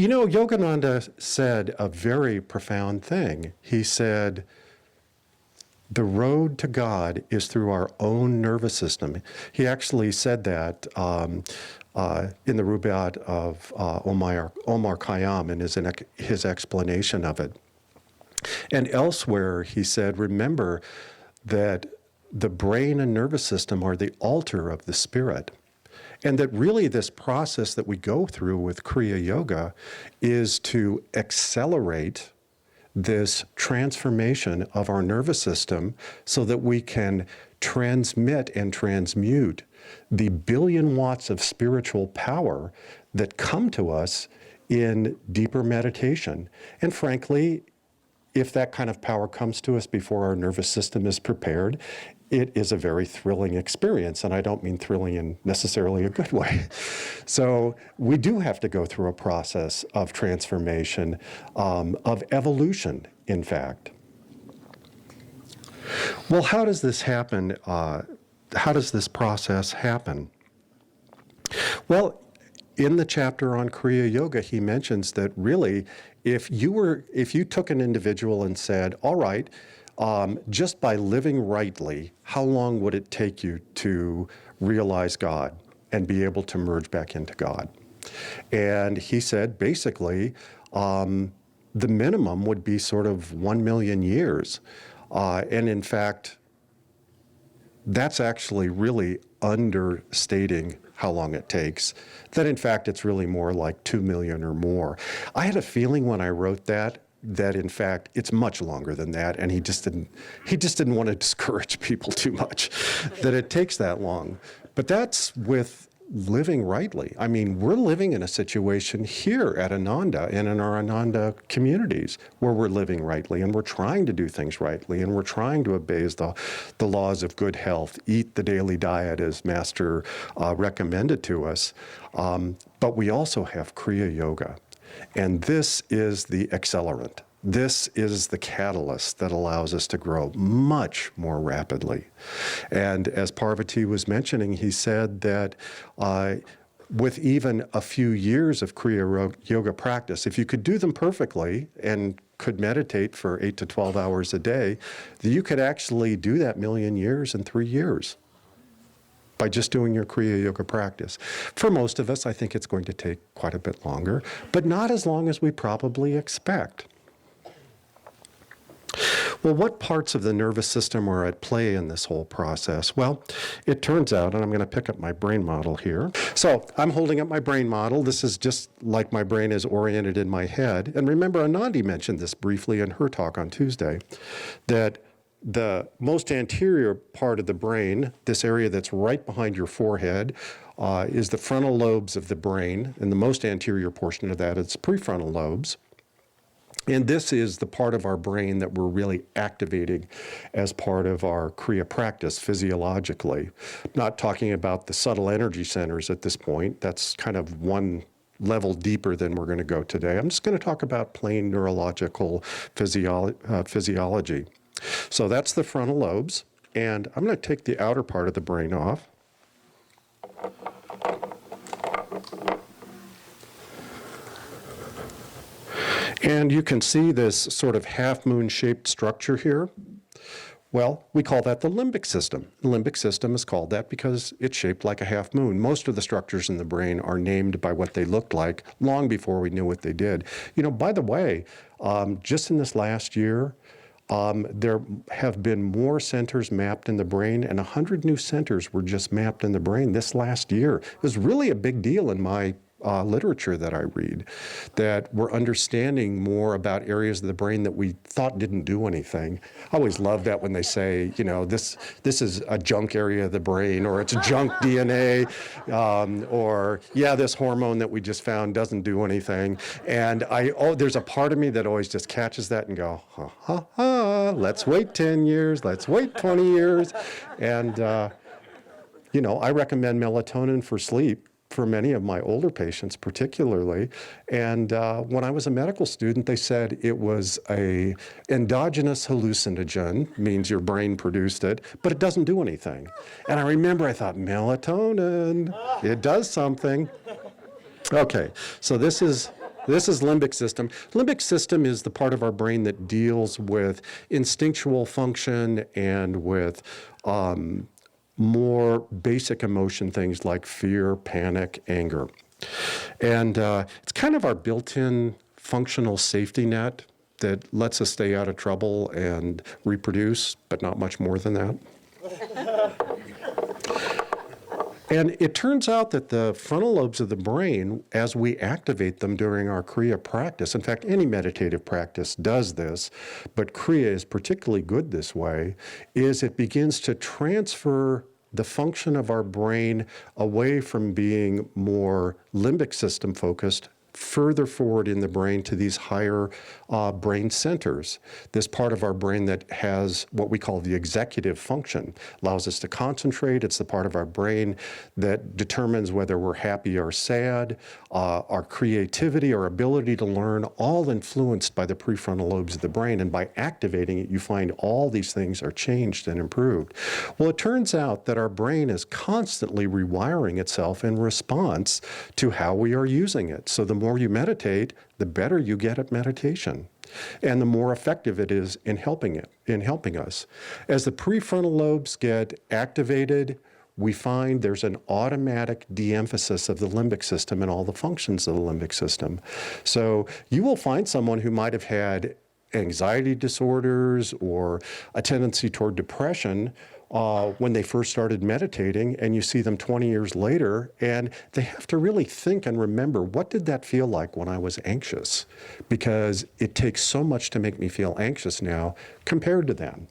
Yogananda said a very profound thing. He said, the road to God is through our own nervous system. He actually said that in the Rubaiyat of Omar Khayyam in his explanation of it. And elsewhere, he said, remember that the brain and nervous system are the altar of the spirit. And that really this process that we go through with Kriya Yoga is to accelerate this transformation of our nervous system so that we can transmit and transmute the billion watts of spiritual power that come to us in deeper meditation. And frankly, if that kind of power comes to us before our nervous system is prepared, it is a very thrilling experience, and I don't mean thrilling in necessarily a good way. So we do have to go through a process of transformation, of evolution, in fact. Well, how does this happen? How does this process happen? Well, in the chapter on Kriya Yoga, he mentions that really, if you took an individual and said, all right, just by living rightly, how long would it take you to realize God and be able to merge back into God? And he said, basically, the minimum would be sort of 1 million years. And in fact, that's actually really understating how long it takes. That in fact, it's really more like 2 million or more. I had a feeling when I wrote that in fact it's much longer than that, and he just didn't want to discourage people too much that it takes that long. But that's with living rightly. I mean, we're living in a situation here at Ananda and in our Ananda communities where we're living rightly, and we're trying to do things rightly, and we're trying to obey the laws of good health, eat the daily diet as Master recommended to us. But we also have Kriya Yoga. And this is the accelerant. This is the catalyst that allows us to grow much more rapidly. And as Parvati was mentioning, he said that with even a few years of Kriya Yoga practice, if you could do them perfectly and could meditate for 8 to 12 hours a day, you could actually do that 1 million years in 3 years by just doing your Kriya Yoga practice. For most of us, I think it's going to take quite a bit longer, but not as long as we probably expect. Well, what parts of the nervous system are at play in this whole process? Well, it turns out, and I'm going to pick up my brain model here. So I'm holding up my brain model. This is just like my brain is oriented in my head. And remember, Anandi mentioned this briefly in her talk on Tuesday, that the most anterior part of the brain, this area that's right behind your forehead, is the frontal lobes of the brain, and the most anterior portion of that is prefrontal lobes. And this is the part of our brain that we're really activating as part of our Kriya practice physiologically. Not talking about the subtle energy centers at this point. That's kind of one level deeper than we're going to go today. I'm just going to talk about plain neurological physiology. So that's the frontal lobes, and I'm going to take the outer part of the brain off. And you can see this sort of half-moon-shaped structure here. Well, we call that the limbic system. The limbic system is called that because it's shaped like a half moon. Most of the structures in the brain are named by what they looked like long before we knew what they did. By the way, just in this last year, there have been more centers mapped in the brain, and 100 new centers were just mapped in the brain this last year. It was really a big deal in my literature that I read, that we're understanding more about areas of the brain that we thought didn't do anything. I always love that when they say, this is a junk area of the brain, or it's junk DNA, or this hormone that we just found doesn't do anything. And there's a part of me that always just catches that and go, ha, ha, ha, let's wait 10 years, let's wait 20 years. And, I recommend melatonin for sleep for many of my older patients particularly. And when I was a medical student, they said it was a endogenous hallucinogen, means your brain produced it, but it doesn't do anything. And I remember I thought, melatonin, it does something. Okay, so this is This is limbic system. Limbic system is the part of our brain that deals with instinctual function and with more basic emotion things like fear, panic, anger. And it's kind of our built-in functional safety net that lets us stay out of trouble and reproduce, but not much more than that. And it turns out that the frontal lobes of the brain, as we activate them during our Kriya practice, in fact, any meditative practice does this, but Kriya is particularly good this way, is it begins to transfer the function of our brain away from being more limbic system focused further forward in the brain to these higher brain centers. This part of our brain that has what we call the executive function, allows us to concentrate. It's the part of our brain that determines whether we're happy or sad, our creativity, our ability to learn, all influenced by the prefrontal lobes of the brain. And by activating it, you find all these things are changed and improved. Well, it turns out that our brain is constantly rewiring itself in response to how we are using it. So the more you meditate, the better you get at meditation, and the more effective it is in helping us. As the prefrontal lobes get activated, we find there's an automatic de-emphasis of the limbic system and all the functions of the limbic system. So you will find someone who might have had anxiety disorders or a tendency toward depression when they first started meditating, and you see them 20 years later, and they have to really think and remember, what did that feel like when I was anxious? Because it takes so much to make me feel anxious now compared to then.